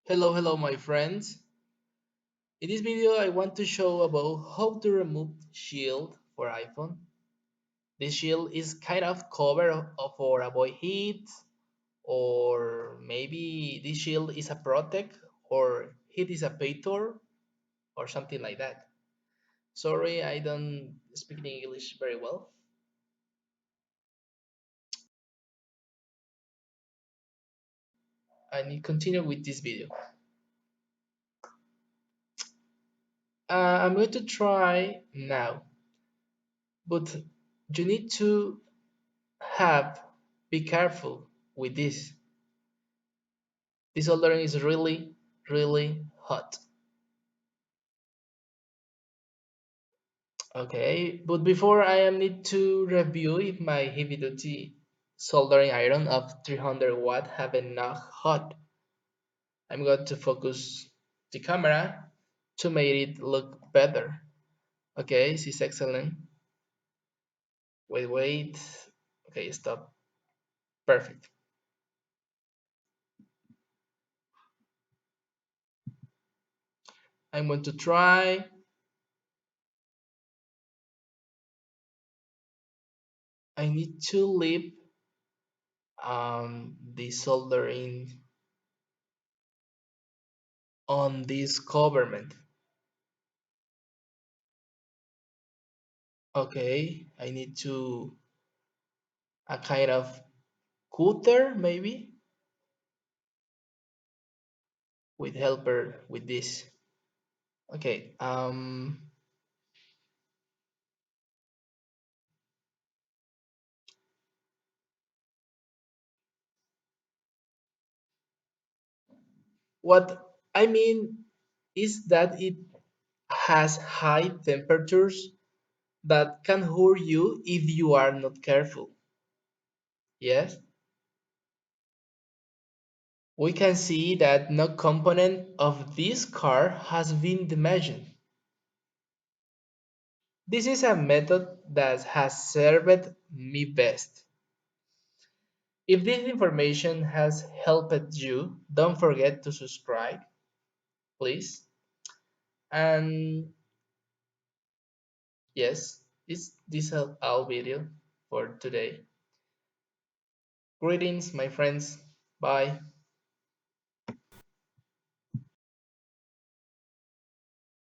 Hello, my friends. In this video, I want to show about how to remove shield for iPhone. This shield is kind of cover for avoid heat, or maybe this shield is a protect, or heat is a paytor, or something like that. Sorry, I don't speak English very well. I need to continue with this video. I'm going to try now, but you need to have be careful with this. This soldering is really hot. Okay, but before I need to review if my heavy duty soldering iron of 300 watt have enough hot. I'm going to focus the camera to make it look better. Okay, this is excellent. Wait. Okay, stop. Perfect. I'm going to try. I need to leave the soldering on this government. Okay, I need to a kind of cutter maybe with helper with this. Okay, what I mean is that it has high temperatures that can hurt you if you are not careful. Yes, we can see that no component of this car has been damaged. This is a method that has served me best. If this information has helped you, don't forget to subscribe, please. And yes, this is our video for today. Greetings, my friends. Bye.